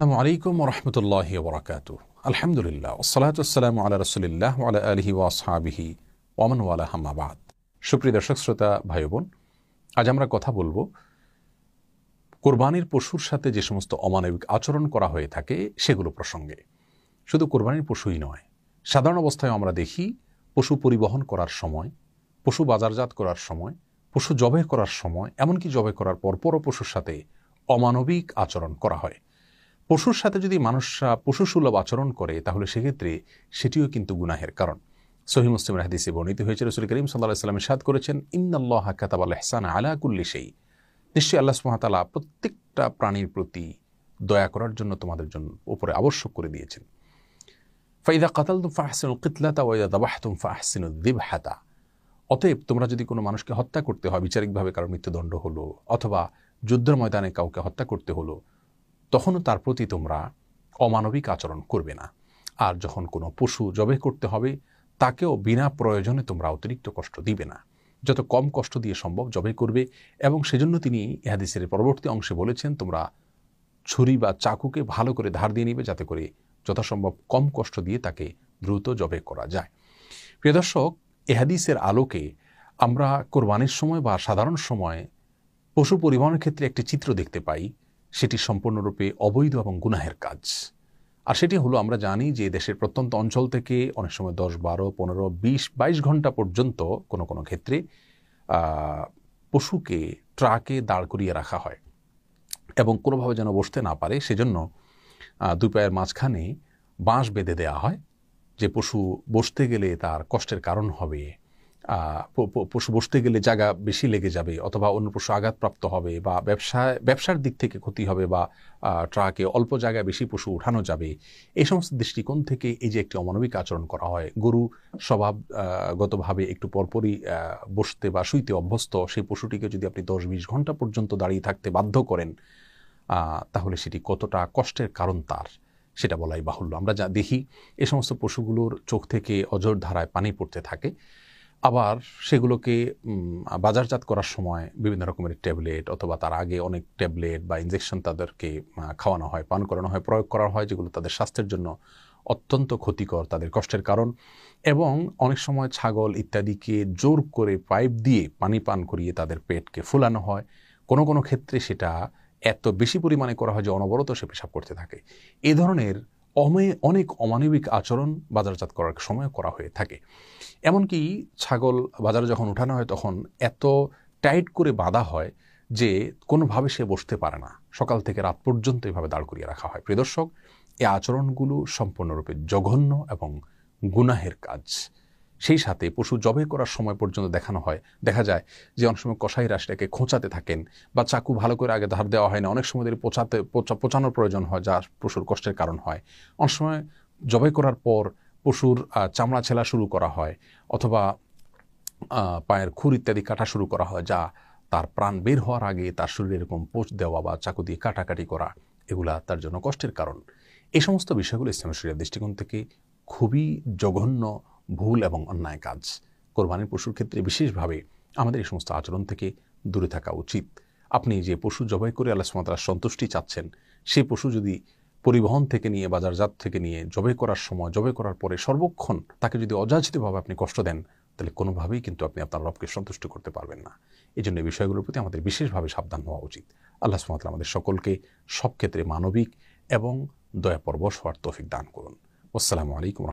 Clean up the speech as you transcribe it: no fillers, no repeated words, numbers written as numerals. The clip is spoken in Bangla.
আসসালামু আলাইকুম ওয়া রাহমাতুল্লাহি ওয়া বারাকাতুহু। আলহামদুলিল্লাহ ওয়াসসালাতু ওয়াসসালামু আলা রাসূলিল্লাহ ওয়া আলা আলিহি ওয়া আসহাবিহি ওয়া মান ওয়ালা, আম্মা বা'দ। সুপ্রিয় দর্শক শ্রোতা ভাই বোন, আজ আমরা কথা বলবো কোরবানির পশুর সাথে যে সমস্ত অমানবিক আচরণ করা হয়ে থাকে সেগুলো প্রসঙ্গে। শুধু কোরবানির পশুই নয়, সাধারণ অবস্থায় আমরা দেখি পশু পরিবহন করার সময়, পশু বাজারজাত করার সময়, পশু জবাই করার সময়, এমনকি জবাই করার পরপরও পশুর সাথে অমানবিক আচরণ করা হয়। পশুর সাথে যদি মানুষরা পশুসুলভ আচরণ করে তাহলে সেক্ষেত্রে সেটিও কিন্তু গুনাহের কারণ। সহিহ মুসলিমের হাদিসে বর্ণিত হয়েছে, রাসূল করিম সাল্লাল্লাহু আলাইহি ওয়াসাল্লাম ইরশাদ করেছেন, ইন্নাল্লাহা কাতাবাল ইহসানা আলা কুল্লি শাই। নিশ্চয়ই আল্লাহ সুবহানাহু ওয়া তাআলা প্রত্যেকটা প্রাণীর প্রতি দয়া করার জন্য তোমাদের জন্য উপরে আবশ্যক করে দিয়েছেন। ফাইদা কাতালতুম ফাহসিনুল কিতলাতা ওয়া ইযা যাবাহতুম ফাহসিনুদ যিবহাতা। অতএব তোমরা যদি কোনো মানুষকে হত্যা করতে হয়, বিচারিকভাবে কারো মৃত্যুদণ্ড হলো অথবা যুদ্ধের ময়দানে কাউকে হত্যা করতে হলো, তখনও তার প্রতি তোমরা অমানবিক আচরণ করবে না। আর যখন কোনো পশু জবাই করতে হবে তাকেও বিনা প্রয়োজনে তোমরা অতিরিক্ত কষ্ট দিবে না, যত কম কষ্ট দিয়ে সম্ভব জবাই করবে। এবং সেজন্য তিনি হাদিসের পরবর্তী অংশে বলেছেন, তোমরা ছুরি বা চাকুকে ভালো করে ধার দিয়ে নিবে যাতে করে যথাসম্ভব কম কষ্ট দিয়ে তাকে দ্রুত জবাই করা যায়। প্রিয় দর্শক, এ হাদিসের আলোকে আমরা কোরবানির সময় বা সাধারণ সময় পশু পরিবহনের ক্ষেত্রে একটি চিত্র দেখতে পাই, সেটি সম্পূর্ণরূপে অবৈধ এবং গুনাহের কাজ। আর সেটি হলো, আমরা জানি যে দেশের প্রত্যন্ত অঞ্চল থেকে অনেক সময় 10, 12, 15, 20, 22 ঘন্টা পর্যন্ত কোনো কোনো ক্ষেত্রে পশুকে ট্রাকে দাঁড় করিয়ে রাখা হয় এবং কোনোভাবে যেন বসতে না পারে সেজন্য দুই পায়ের মাঝখানে বাঁশ বেঁধে দেওয়া হয়, যে পশু বসতে গেলে তার কষ্টের কারণ হবে, পশু বসতে গেলে জায়গা বেশি লেগে যাবে অথবা অন্য পশু আঘাতপ্রাপ্ত হবে বা ব্যবসার দিক থেকে ক্ষতি হবে বা ট্রাকে অল্প জায়গায় বেশি পশু উঠানো যাবে। এই সমস্ত দৃষ্টিকোণ থেকে এই যে একটি অমানবিক আচরণ করা হয়, গরু স্বভাবগতভাবে একটু পরপরই বসতে বা শুইতে অভ্যস্ত, সেই পশুটিকে যদি আপনি 10-20 ঘন্টা পর্যন্ত দাঁড়িয়ে থাকতে বাধ্য করেন, তাহলে সেটি কতটা কষ্টের কারণ তার সেটা বলাই বাহুল্য। আমরা যা দেখি এই সমস্ত পশুগুলোর চোখ থেকে অঝোর ধারায় পানি পড়তে থাকে। আবার সেগুলোকে বাজারজাত করার সময় বিভিন্ন রকমের ট্যাবলেট অথবা তার আগে অনেক ট্যাবলেট বা ইনজেকশন তাদেরকে খাওয়ানো হয়, পান করানো হয়, প্রয়োগ করা হয়, যেগুলো তাদের স্বাস্থ্যের জন্য অত্যন্ত ক্ষতিকর, তাদের কষ্টের কারণ। এবং অনেক সময় ছাগল ইত্যাদিকে জোর করে পাইপ দিয়ে পানি পান করিয়ে তাদের পেটকে ফুলানো হয়। কোনো কোনো ক্ষেত্রে সেটা এত বেশি পরিমাণে করা হয় যে অনবরত সে পেশাব করতে থাকে। এই ধরনের অনেক অমানবিক আচরণ বাজারজাত করার সময় করা হয়ে থাকে। এমনকি ছাগল বাজারে যখন উঠানো হয় তখন এত টাইট করে বাঁধা হয় যে কোনোভাবে সে বসতে পারে না, সকাল থেকে রাত পর্যন্ত এভাবে দাঁড় করিয়ে রাখা হয়। প্রিয় দর্শক, এই আচরণগুলো সম্পূর্ণরূপে জঘন্য এবং গুনাহের কাজ। সেই সাথে পশু জবাই করার সময় পর্যন্ত দেখা যায় যে অনেক সময় কসাইরা সেটাকে খোঁচাতে থাকেন বা চাকু ভালো করে আগে ধার দেওয়া হয় না, অনেক সময় পচানোর প্রয়োজন হয়, যা পশুর কষ্টের কারণ হয়। অনেক সময় জবাই করার পর পশুর চামড়া ছেলা শুরু করা হয় অথবা পায়ের খুর ইত্যাদি কাটা শুরু করা হয়, যা তার প্রাণ বের হওয়ার আগে তার শরীরে এরকম পোঁচ দেওয়া বা চাকু দিয়ে কাটাকাটি করা, এগুলা তার জন্য কষ্টের কারণ। এই সমস্ত বিষয়গুলো ইসলামী শরীয়তের দৃষ্টিকোণ থেকে খুবই জঘন্য, ভুল এবং অন্যায় কাজ। কোরবানির পশুর ক্ষেত্রে বিশেষভাবে আমাদের এই সমস্ত আচরণ থেকে দূরে থাকা উচিত। আপনি যে পশু জবাই করে আল্লাহ সুবহানাহু ওয়া তাআলার সন্তুষ্টি চাচ্ছেন, সেই পশু যদি পরিবহন থেকে নিয়ে বাজারজাত থেকে নিয়ে জবাই করার সময়, জবাই করার পরে সর্বক্ষণ তাকে যদি অযাচিতভাবে আপনি কষ্ট দেন, তাহলে কোনোভাবেই কিন্তু আপনি আপনার রবকে সন্তুষ্ট করতে পারবেন না। এই জন্য এই বিষয়গুলোর প্রতি আমাদের বিশেষভাবে সাবধান হওয়া উচিত। আল্লাহ সুবহানাহু ওয়া তাআলা আমাদের সকলকে সব ক্ষেত্রে মানবিক এবং দয়াপরবশ হওয়ার তৌফিক দান করুন। আসসালামু আলাইকুম।